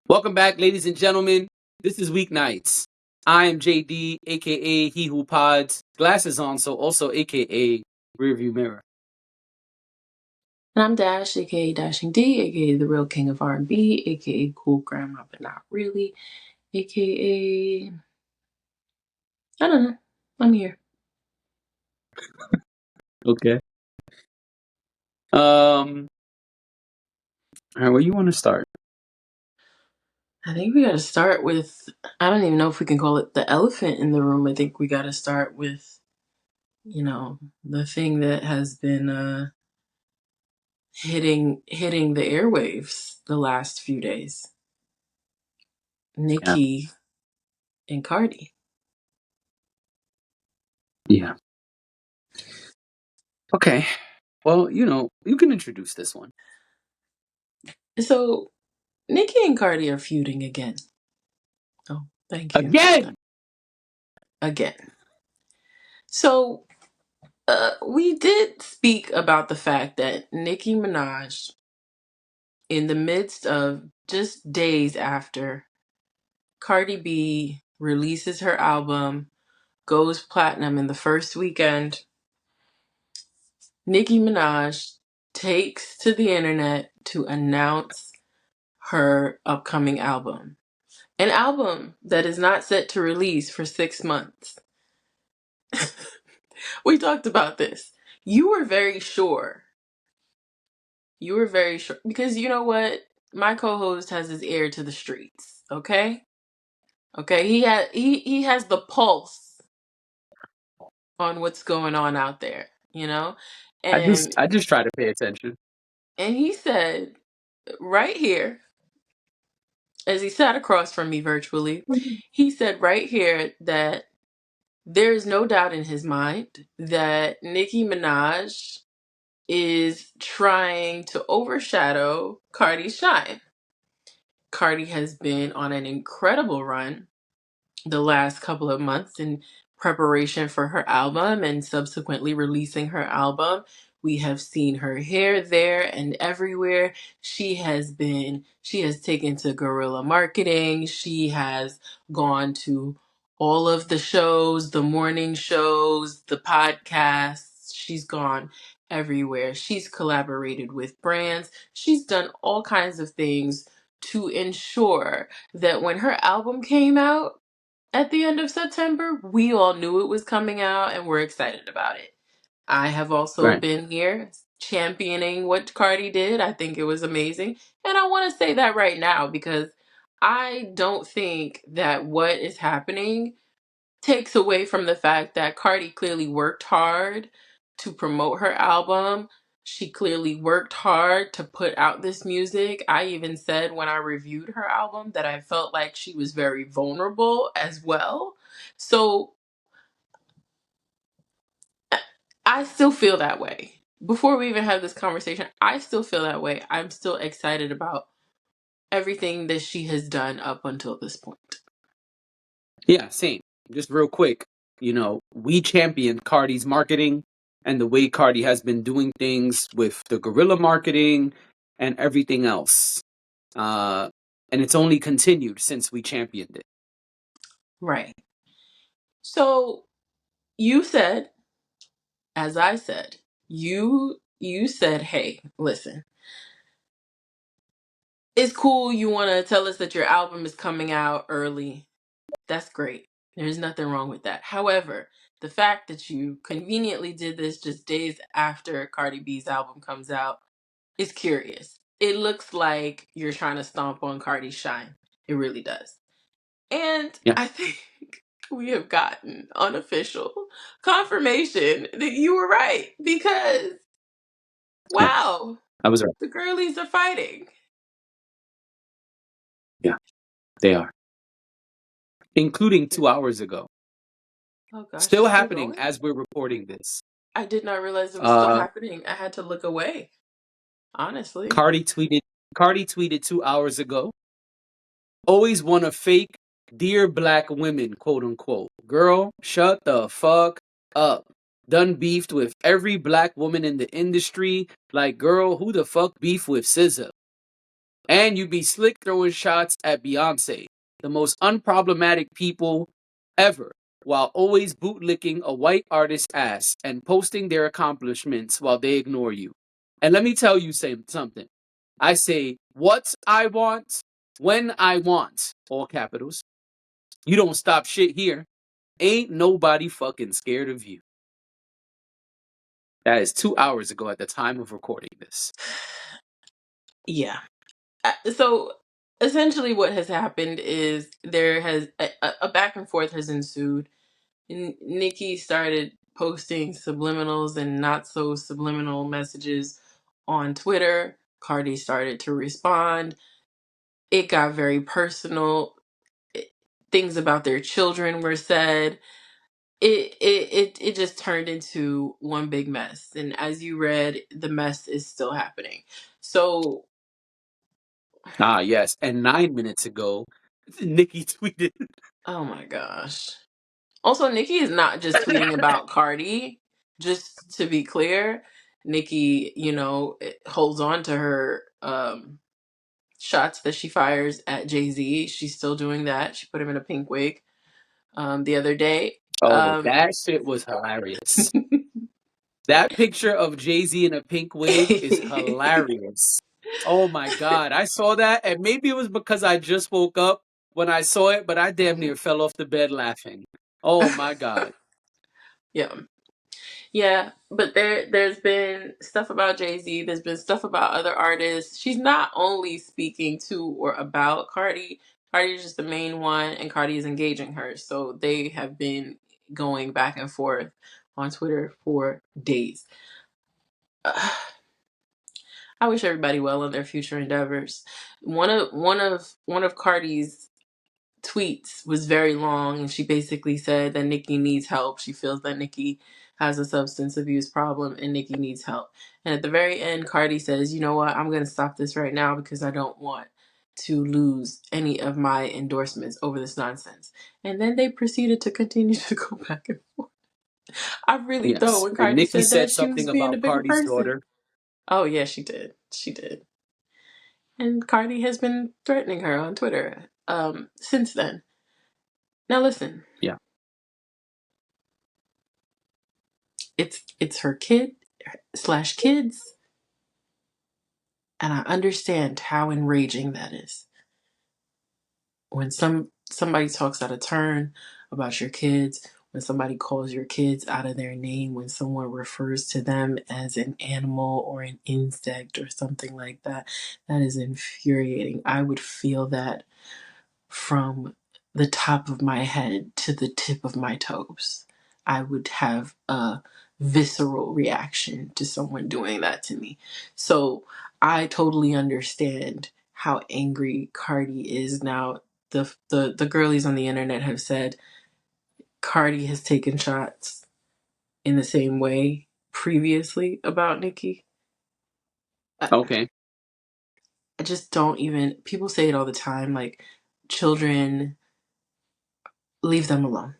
Welcome back, ladies and gentlemen. This is Weeknights. I am JD, aka He Who Pods. Glasses on, so also aka Rearview Mirror. And I'm Dash, aka Dashing D, aka the real king of R&B, aka cool grandma, but not really, aka I don't know. I'm here. Okay. All right, where you want to start? I think we got to start with. I don't even know if we can call it the elephant in the room. I think we got to start with, the thing that has been hitting the airwaves the last few days. Yeah. Nicki and Cardi. Yeah. Okay. Well, you can introduce this one. So Nicki and Cardi are feuding again. Oh, thank you. Again! Again. So we did speak about the fact that Nicki Minaj, in the midst of just days after Cardi B releases her album, goes platinum in the first weekend, Nicki Minaj takes to the internet to announce her upcoming album. An album that is not set to release for 6 months. We talked about this. You were very sure. You were very sure. Because you know what? My co-host has his ear to the streets. Okay? Okay. He has the pulse on what's going on out there, you know? I just And I just try to pay attention. he said right here, as he sat across from me virtually, he said right here that there is no doubt in his mind that Nicki Minaj is trying to overshadow Cardi's shine. Cardi has been on an incredible run the last couple of months in preparation for her album and subsequently releasing her album. We have seen her here, there, and everywhere. She has taken to guerrilla marketing. She has gone to all of the shows, the morning shows, the podcasts. She's gone everywhere. She's collaborated with brands. She's done all kinds of things to ensure that when her album came out, at the end of September, we all knew it was coming out and we're excited about it. I have also Right. been here championing what Cardi did. I think it was amazing. And I want to say that right now because I don't think that what is happening takes away from the fact that Cardi clearly worked hard to promote her album. She clearly worked hard to put out this music. I even said when I reviewed her album that I felt like she was very vulnerable as well. So I still feel that way. Before we even have this conversation, I still feel that way. I'm still excited about everything that she has done up until this point. Yeah, same. Just real quick, we championed Cardi's marketing and the way Cardi has been doing things with the guerrilla marketing and everything else. And it's only continued since we championed it. Right. So you said, as I said, you said, "Hey, listen. It's cool you want to tell us that your album is coming out early. That's great. There's nothing wrong with that. However, the fact that you conveniently did this just days after Cardi B's album comes out is curious. It looks like you're trying to stomp on Cardi's shine. It really does." And Yeah, I think we have gotten unofficial confirmation that you were right because, yeah, wow, I was right. the girlies are fighting. Yeah, they are. Including 2 hours ago. Oh gosh, Still it's still happening going? as we're recording this. I did not realize it was still Uh, happening. I had to look away, honestly. Cardi tweeted. Cardi tweeted 2 hours ago. Always want to fake dear black women, quote unquote. Girl, shut the fuck up. Done beefed with every black woman in the industry. Like, girl, who the fuck beef with SZA? And you be slick throwing shots at Beyonce, the most unproblematic people ever, while always bootlicking a white artist's ass and posting their accomplishments while they ignore you. And let me tell you something. I say what I want when I want, all capitals. You don't stop shit here. Ain't nobody fucking scared of you. That is 2 hours ago at the time of recording this. Yeah. So essentially, what has happened is there has a back and forth has ensued. Nicki started posting subliminals and not so subliminal messages on Twitter. Cardi started to respond. It got very personal. Things about their children were said. It just turned into one big mess. And as you read, the mess is still happening. So, Ah, yes. And 9 minutes ago, Nikki tweeted. oh my gosh. Also, Nicki is not just tweeting about Cardi. Just to be clear, Nicki, holds on to her shots that she fires at Jay-Z. She's still doing that. She put him in a pink wig the other day. Oh, Um, that shit was hilarious. That picture of Jay-Z in a pink wig is hilarious. Oh my God. I saw that, and maybe it was because I just woke up when I saw it, but I damn near fell off the bed laughing. Oh my God. yeah. Yeah, but there's been stuff about Jay-Z, there's been stuff about other artists. She's not only speaking to or about Cardi. Cardi is just the main one, and Cardi is engaging her. So they have been going back and forth on Twitter for days. I wish everybody well in their future endeavors. One of Cardi's tweets was very long, and she basically said that Nicki needs help. She feels that Nicki has a substance abuse problem and Nicki needs help. And at the very end, Cardi says, "You know what? I'm going to stop this right now because I don't want to lose any of my endorsements over this nonsense." And then they proceeded to continue to go back and forth. I really thought Yes. when And Cardi Nikki said said that, she was something being a about bigger Cardi's person. daughter. Oh yeah, she did. She did. And Cardi has been threatening her on Twitter since then. Now listen, Yeah. it's her kid slash kids, and I understand how enraging that is when somebody talks out of turn about your kids, when somebody calls your kids out of their name, when someone refers to them as an animal or an insect or something like that. That is infuriating. I would feel that from the top of my head to the tip of my toes. I would have a visceral reaction to someone doing that to me. So I totally understand how angry Cardi is now. The girlies on the internet have said Cardi has taken shots in the same way previously about Nicki. I, Okay. I just don't even. People say it all the time, like children, leave them alone.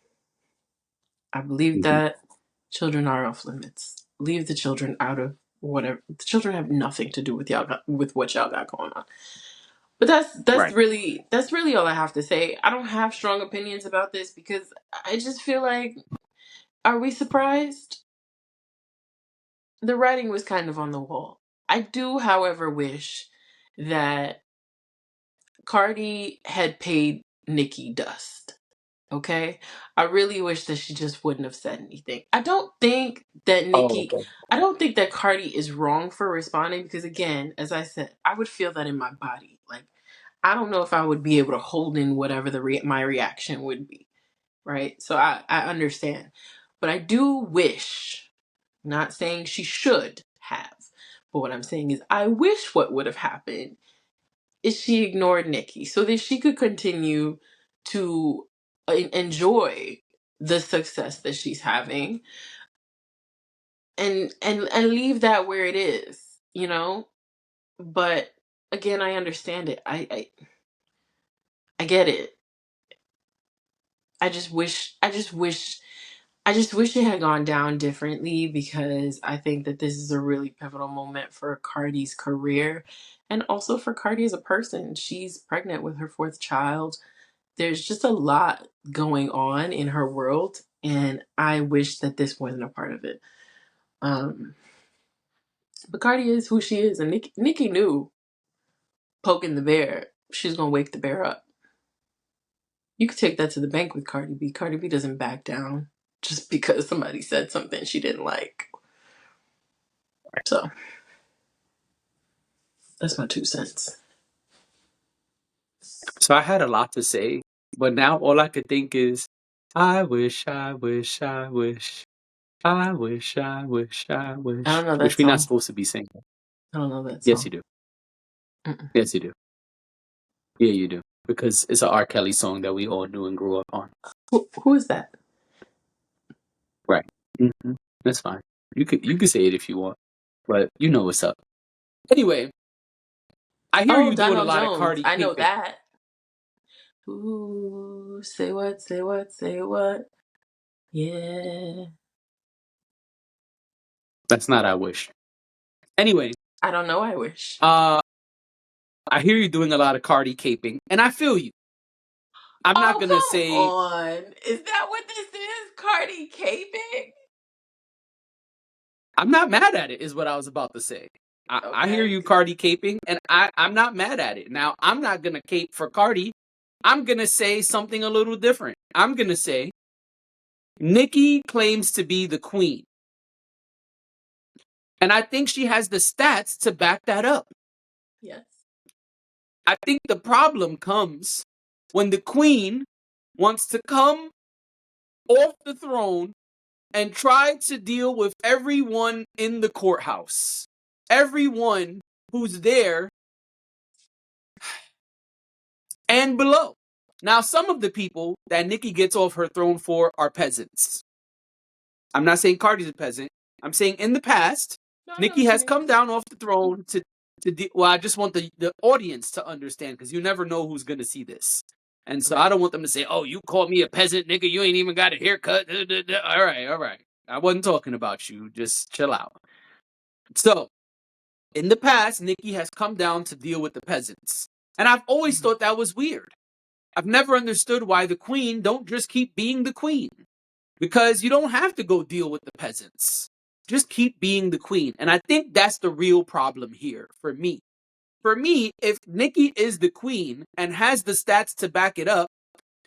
I believe Mhm. that children are off limits. Leave the children out of whatever. The children have nothing to do with with what y'all got going on. But Right. that's really all I have to say. I don't have strong opinions about this because I just feel like, are we surprised? The writing was kind of on the wall. I do, however, wish that Cardi had paid Nicki dust. Okay? I really wish that she just wouldn't have said anything. Oh, okay. I don't think that Cardi is wrong for responding because, again, as I said, I would feel that in my body. Like, I don't know if I would be able to hold in whatever my reaction would be, right? So I understand. But I do wish, not saying she should have, but what I'm saying is I wish what would have happened is she ignored Nikki so that she could continue to enjoy the success that she's having and leave that where it is, but again, I understand it. I get it. I just wish I just wish it had gone down differently because I think that this is a really pivotal moment for Cardi's career and also for Cardi as a person. She's pregnant with her fourth child. There's just a lot going on in her world, and I wish that this wasn't a part of it. Um, but Cardi is who she is, and Nicki knew poking the bear, she's gonna wake the bear up. You could take that to the bank with Cardi B. Cardi B doesn't back down just because somebody said something she didn't like. So that's my 2 cents. So I had a lot to say, but now all I could think is, I wish, I wish, I wish, I wish, I wish, I I don't wish, know which that we're not song. supposed to be singing. I don't know that Yes, you song. do. Mm-mm. Yes, you do. Yeah, you do. Because it's an R. Kelly song that we all knew and grew up on. Who is that? Right. That's fine. You could say it if you want, but you know what's up. Anyway, I hear Oh, you doing a Donald lot of Jones. Cardi I know caping. that. Ooh, say what, say what, say what. Yeah. That's not I wish. Anyway, I don't know, I wish. uh, I hear you doing a lot of Cardi caping, and I feel you. I'm not Oh, gonna come say on. Is that what this is? Cardi caping? I'm not mad at it, is what I was about to say. I hear Okay. you Cardi caping, and I'm not mad at it. Now, I'm not gonna cape for Cardi. I'm gonna say something a little different. I'm gonna say Nicki claims to be the queen. And I think she has the stats to back that up. Yes. I think the problem comes when the queen wants to come off the throne and try to deal with everyone in the courthouse. Everyone who's there and below. Now, some of the people that Nicki gets off her throne for are peasants. I'm not saying Cardi's a peasant. I'm saying in the past, No, I know Nicki what you has mean. come down off the throne well, I just want the audience to understand because you never know who's gonna see this. And so Right. I don't want them to say, "Oh, you called me a peasant, nigga. You ain't even got a haircut." All right, all right. I wasn't talking about you. Just chill out. So in the past, Nicki has come down to deal with the peasants, and I've always Mhm. thought that was weird. I've never understood why the queen don't just keep being the queen. Because you don't have to go deal with the peasants. Just keep being the queen. And I think that's the real problem here for me. For me, if Nicki is the queen and has the stats to back it up,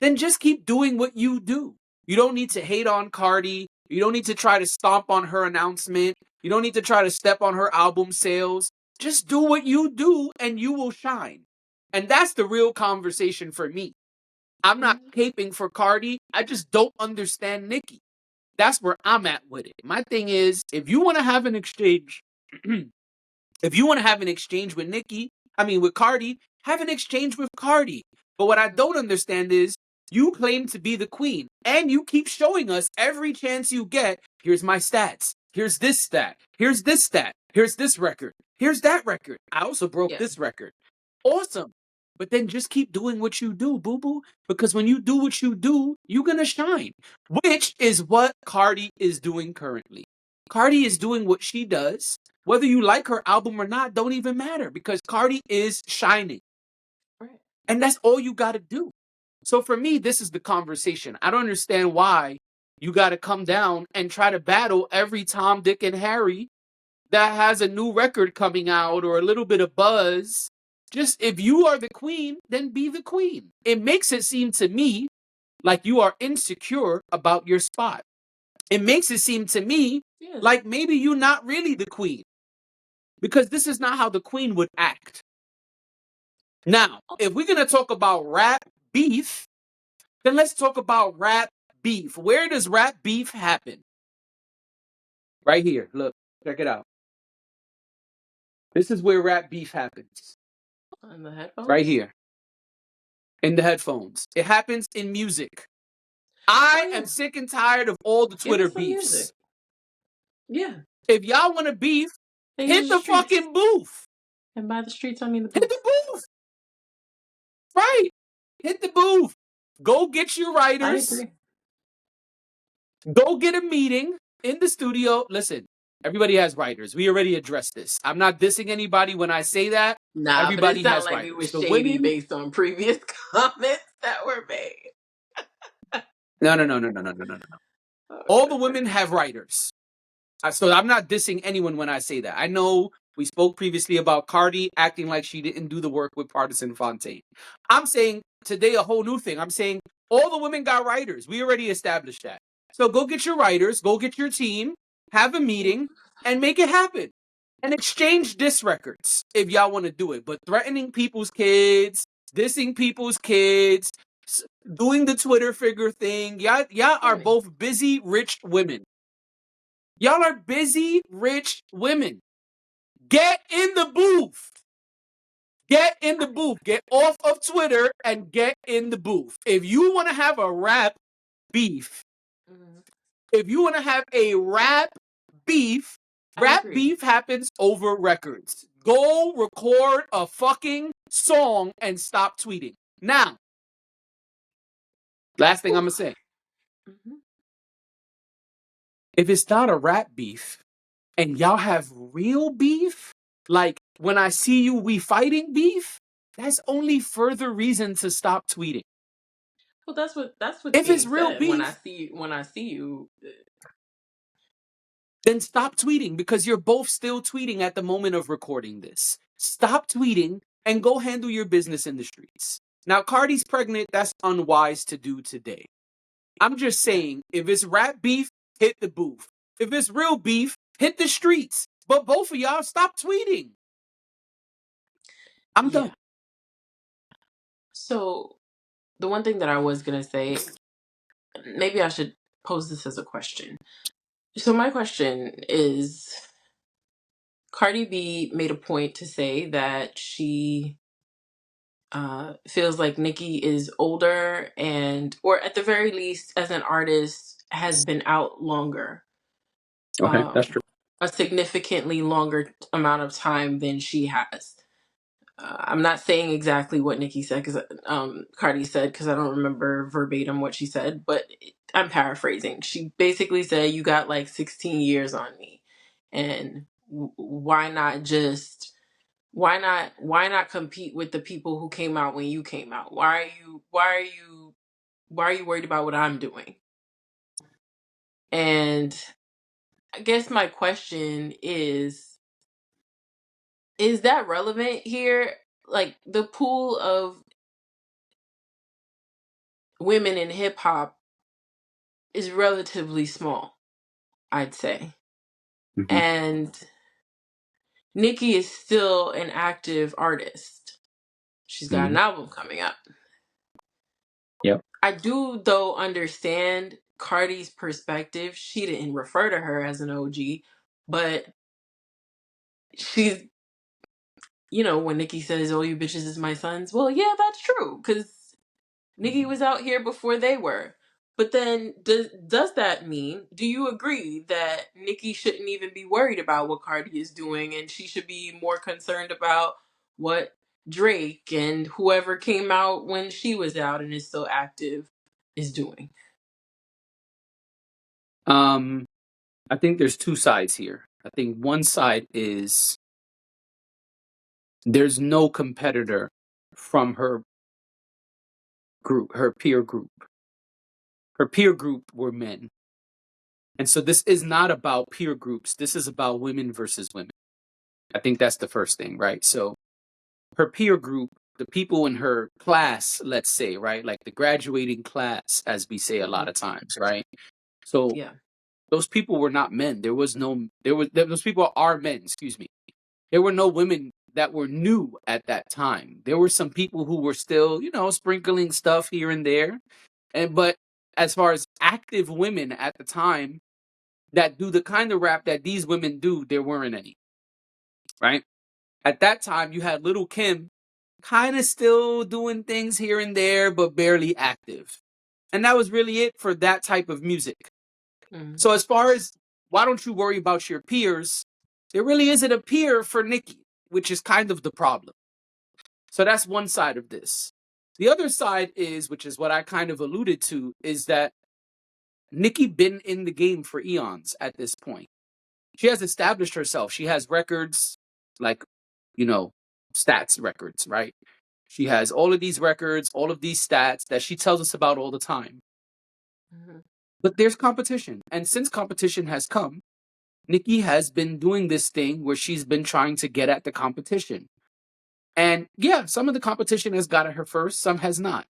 then just keep doing what you do. You don't need to hate on Cardi. You don't need to try to stomp on her announcement. You don't need to try to step on her album sales. Just do what you do and you will shine. And that's the real conversation for me. I'm not Mhm. caping for Cardi. I just don't understand Nicki. That's where I'm at with it. My thing is, if you want to have an exchange, if you want to have an exchange with with Cardi, have an exchange with Cardi. But what I Mhm. don't understand is you claim to be the queen and you keep showing us every chance you get. Here's my stats. Here's this stat. Here's this stat. Here's this record. Here's that record. I also broke Yeah. this record. Awesome. But then just keep doing what you do, boo boo. Because when you do what you do, you're going to shine, which is what Cardi is doing currently. Cardi is doing what she does. Whether you like her album or not, don't even matter because Cardi is shining. Right. And that's all you got to do. So for me, this is the conversation. I don't understand why you got to come down and try to battle every Tom, Dick, and Harry that has a new record coming out or a little bit of buzz. Just if you are the queen, then be the queen. It makes it seem to me like you are insecure about your spot. It makes it seem to me Yeah. like maybe you're not really the queen because this is not how the queen would act. Now, if we're going to talk about rap beef, then let's talk about rap beef. Where does rap beef happen? Right here. Look, check it out. This is where rap beef happens. On the Right headphones? here in the headphones. It happens in music. Oh I am yeah. sick and tired of all the Give me Twitter some music. beefs. Yeah. If y'all want to beef, They use hit the the streets. fucking booth. And by the streets I mean the Hit booth. the booth. Right. Hit the booth. Go get your I writers. agree. Go get a meeting in the studio. Listen, everybody has writers. We already addressed this. I'm not dissing anybody when I say that. Nah, but it Everybody sounded has like it writers. was The shady women, based on previous comments that were made. no. Oh, All the goodness. women have writers. So I'm not dissing anyone when I say that. I know we spoke previously about Cardi acting like she didn't do the work with Partisan Fontaine. I'm saying today a whole new thing. I'm saying all the women got writers. We already established that. So go get your writers, go get your team, have a meeting, and make it happen. And exchange diss records if y'all want to do it. But threatening people's kids, dissing people's kids, doing the Twitter figure thing, y'all are Right. both busy, rich women. Y'all are busy, rich women. Get in the booth. Get in the booth. Get off of Twitter and get in the booth. If you want to have a rap beef, Mhm. if you want to have a beef, I rap agree. beef happens over records. Go record a fucking song and stop tweeting. Now, last thing I'm Whew. going to say. Mhm. If it's not a rap beef, and y'all have real beef, like when I see you, we fighting beef, that's only further reason to stop tweeting. Well, that's what's If it's being real said. beef, When I see you, then stop tweeting because you're both still tweeting at the moment of recording this. Stop tweeting and go handle your business in the streets. Now, Cardi's pregnant, that's unwise to do today. I'm just yeah, saying, if it's rap beef, hit the booth. If it's real beef, hit the streets. But both of y'all stop tweeting. I'm done. yeah. So the one thing that I was gonna say, maybe I should pose this as a question. So my question is, Cardi B made a point to say that she feels like Nicki is older and, or at the very least, as an artist, has been out longer, Okay, that's um, true. a significantly longer amount of time than she has. I'm not saying exactly what Nicki said because Cardi said, because I don't remember verbatim what she said, but I'm paraphrasing. She basically said, "You got like 16 years on me, and why not just why not compete with the people who came out when you came out? Why are you worried about what I'm doing?" And I guess my question is that relevant here? Like the pool of women in hip hop is relatively small, I'd say. Hmm. And Nicki is still an active artist. She's got Hmm. an album coming up. Yep. I do, though, understand Cardi's perspective. She didn't refer to her as an OG, but she's, when Nicki says, "Oh, you bitches is my sons," well, yeah, that's true, because Nicki was out here before they were. But then, does that mean? Do you agree that Nicki shouldn't even be worried about what Cardi is doing, and she should be more concerned about what Drake and whoever came out when she was out and is still active is doing? Um, I think there's two sides here. I think one side is there's no competitor from her group, her peer group. Her peer group were men. And so this is not about peer groups. This is about women versus women. I think that's the first thing, right? So her peer group, the people in her class, let's say, right? Like the graduating class, as we say a Hmm. lot of times, right? So Yeah. those people were not men. Those people are men, excuse me. There were no women that were new at that time. There were some people who were still, sprinkling stuff here and there. But as far as active women at the time that do the kind of rap that these women do, there weren't any, right? At that time, you had Little Kim kind of still doing things here and there, but barely active. And that was really it for that type of music. Hmm. So as far as why don't you worry about your peers, there really isn't a peer for Nicki, which is kind of the problem. So that's one side of this. The other side is, which is what I kind of alluded to, is that Nicki been in the game for eons at this point. She has established herself. She has records, like, you know, stats records, right? She has all of these records, all of these stats that she tells us about all the time. Mm-hmm. But there's competition. And since competition has come, Nicki has been doing this thing where she's been trying to get at the competition. And yeah, some of the competition has got at her first, some has not.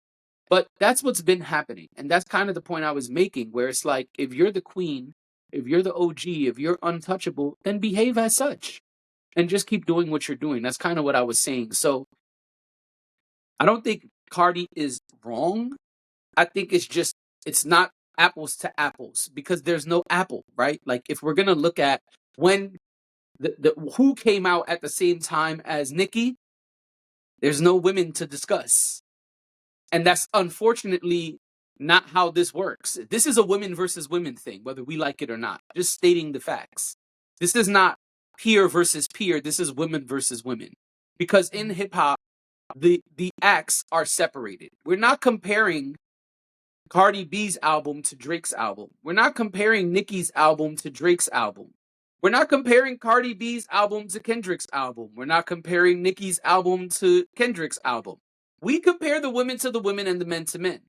But that's what's been happening. And that's kind of the point I was making, where it's like, if you're the queen, if you're the OG, if you're untouchable, then behave as such and just keep doing what you're doing. That's kind of what I was saying. So I don't think Cardi is wrong. I think it's not apples to apples because there's no apple, right? Like if we're going to look at when the who came out at the same time as Nicki, there's no women to discuss. And that's unfortunately not how this works. This is a women versus women thing, whether we like it or not. Just stating the facts. This is not peer versus peer. This is women versus women. Because in hip hop, the acts are separated. We're not comparing Cardi B's album to Drake's album. We're not comparing Nicki's album to Drake's album. We're not comparing Cardi B's album to Kendrick's album. We're not comparing Nicki's album to Kendrick's album. We compare the women to the women and the men to men.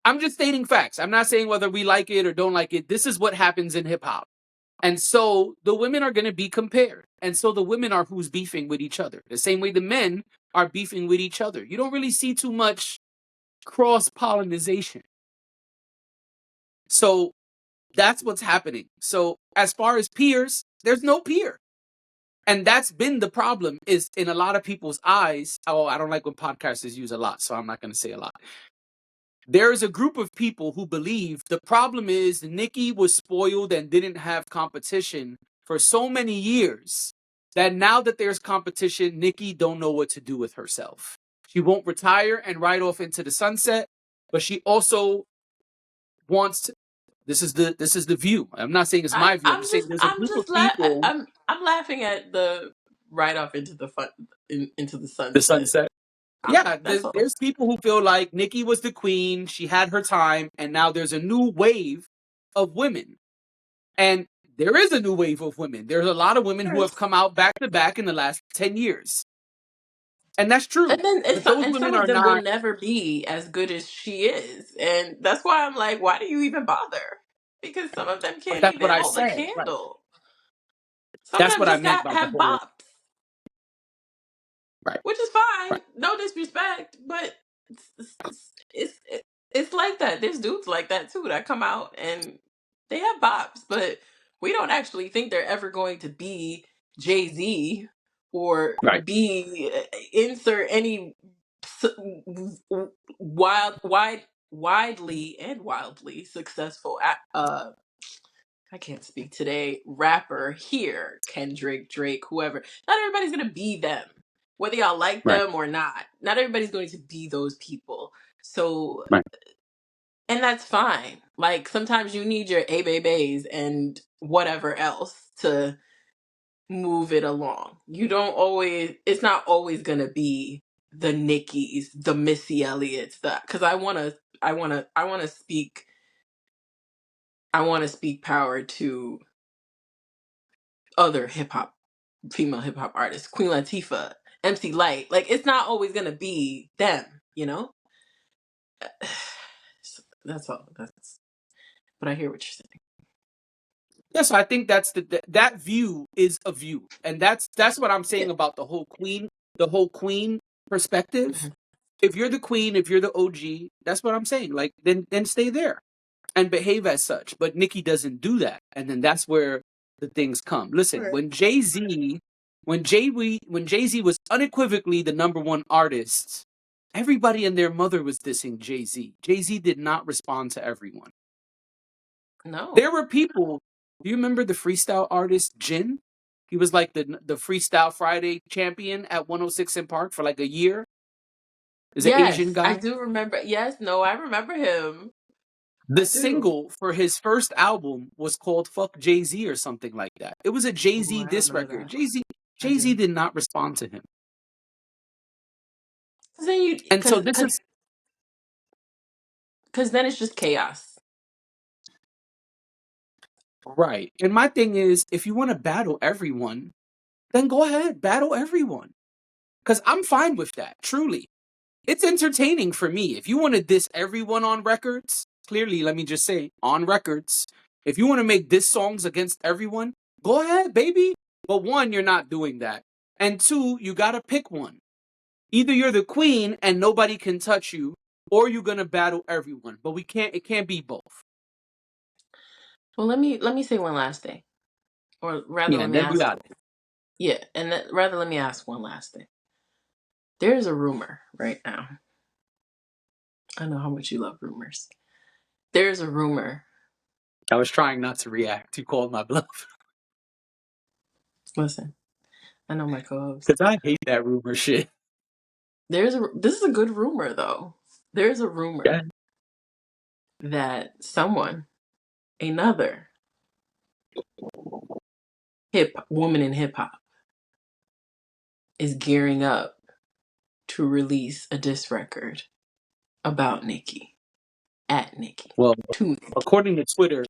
I'm just stating facts. I'm not saying whether we like it or don't like it. This is what happens in hip hop. And so the women are going to be compared. And so the women are who's beefing with each other. The same way the men are beefing with each other. You don't really see too much cross pollination. So that's what's happening. So as far as peers, there's no peer. And that's been the problem is in a lot of people's eyes. Oh, I don't like when podcasters use a lot, so I'm not going to say a lot. There is a group of people who believe the problem is Nicki was spoiled and didn't have competition for so many years that now that there's competition, Nicki don't know what to do with herself. She won't retire and ride off into the sunset, but she also wants to. This is the view. I'm not saying it's my view. I'm just saying there's a group of people. I'm laughing at the right off into the into the The sunset. sunset. Yeah, That's all. there's people who feel like Nicki was the queen. She had her time, and now there's a new wave of women. And there is a new wave of women. There's a lot of women who have come out back to back in the last 10 years. And that's true. And then But those some women of are them will not. never be as good as she is, and that's why I'm like, why do you even bother? Because some of them But can't that's what even I hold a said. Right. candle. Some of That's them what I just meant got about the have whole. bops, Right. which is fine. Right. No disrespect, but it's like that. There's dudes like that too that come out and they have bops, but we don't actually think they're ever going to be Jay-Z or Right. be insert any s- wild wide widely and wildly successful I can't speak today rapper here, Kendrick, Drake, whoever. Not everybody's gonna be them, whether y'all like Right. them or not. Not everybody's going to be those people. So, Right. and that's fine. Like sometimes you need your A babies and whatever else to move it along. You don't always. It's not always gonna be the Nickies, the Missy Elliott's, the because I want to speak. I want to speak power to other hip hop, female hip hop artists, Queen Latifah, MC Light. Like it's not always gonna be them, you know. So that's all. That's. But I hear what you're saying. Yes, I think that's that view is a view, and that's what I'm Yeah. saying about the whole queen perspective. Mhm. If you're the queen, if you're the OG, that's what I'm saying. Like then stay there and behave as such. But Nicki doesn't do that, and then that's where the things come. Listen, Right. when Jay Z was unequivocally the number one artist, everybody and their mother was dissing Jay Z. Jay Z did not respond to everyone. No. There were people. Do you remember the freestyle artist Jin? He was like the Freestyle Friday champion at 106 in Park for like a year. Is an Asian Yes, I guy. do remember. Yes, no, I remember him. The I do. single for his first album was called "Fuck Jay Z" or something like that. It was a Jay Ooh, Z I diss remember record. that. I Jay Z do. did not respond to him, 'Cause then you, and so this is because then it's just chaos. Right. And my thing is, if you want to battle everyone, then go ahead, battle everyone. Because I'm fine with that, truly. It's entertaining for me. If you want to diss everyone on records, clearly, let me just say, on records, if you want to make diss songs against everyone, go ahead, baby. But one, you're not doing that. And two, you got to pick one. Either you're the queen and nobody can touch you, or you're going to battle everyone. But it can't be both. Well, let me say one last thing, or rather, Yeah, let and me then we ask. got it. Yeah, and rather, let me ask one last thing. There's a rumor right now. I know how much you love rumors. There's a rumor. I was trying not to react. You called my bluff. Listen, I know my co-host. Because I hate that rumor shit. This is a good rumor though. There's a rumor Yeah. that another woman in hip hop is gearing up to release a diss record about Nicki, at Nicki, Well, to Nicki. according to Twitter,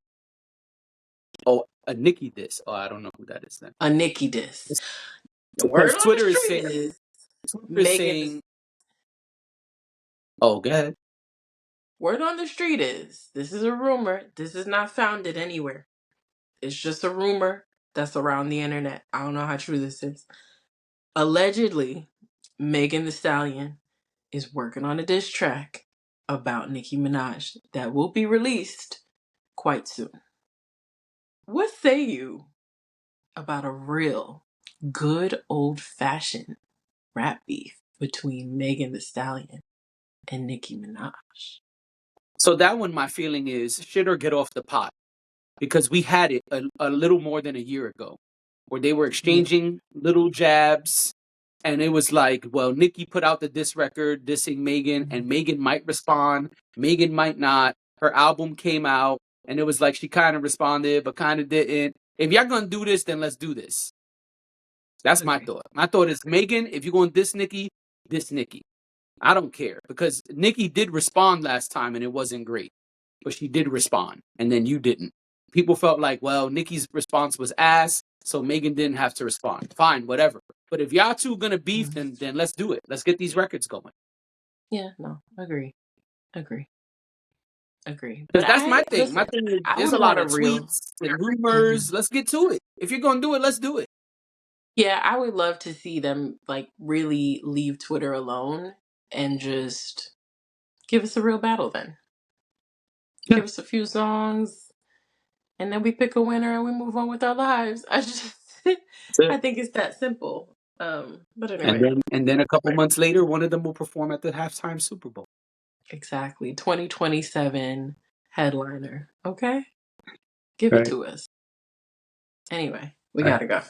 a Nicki diss. Oh, I don't know who that is then. A Nicki diss. The word Because on the Twitter is street saying, is Megan. oh, go ahead. Word on the street is this is a rumor. This is not founded anywhere. It's just a rumor that's around the internet. I don't know how true this is. Allegedly, Megan Thee Stallion is working on a diss track about Nicki Minaj that will be released quite soon. What say you about a real good old fashioned rap beef between Megan Thee Stallion and Nicki Minaj? So that one, my feeling is shit or get off the pot. Because we had it a little more than a year ago where they were Yeah. exchanging little jabs. And it was like, well, Nicki put out the diss record dissing Megan, and Megan might respond. Megan might not. Her album came out, and it was like she kind of responded, but kind of didn't. If y'all gonna do this, then let's do this. That's my Agree. thought. My thought is, Megan, if you're going to diss Nicki, diss Nicki. I don't care because Nicki did respond last time and it wasn't great, but she did respond and then you didn't. People felt like, well, Nicki's response was ass, so Megan didn't have to respond. Fine, whatever. But if y'all two gonna beef, then let's do it. Let's get these records going. Yeah, no, agree. Agree. But Because that's my thing. My listen, thing is I there's would a lot want a of real. tweets and Mhm. rumors. Let's get to it. If you're gonna do it, let's do it. Yeah, I would love to see them like really leave Twitter alone and just give us a real battle then. Yeah. Give us a few songs and then we pick a winner and we move on with our lives. That's I it. think it's that simple. But anyway, And then a couple months later, one of them will perform at the halftime Super Bowl. exactly. 2027 headliner. Okay? Give it Right. to us. Anyway, we Right. gotta go.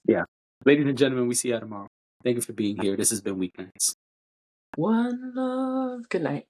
Yeah. Ladies and gentlemen, we see you tomorrow. Thank you for being here. This has been Weeknights. One love. Good night.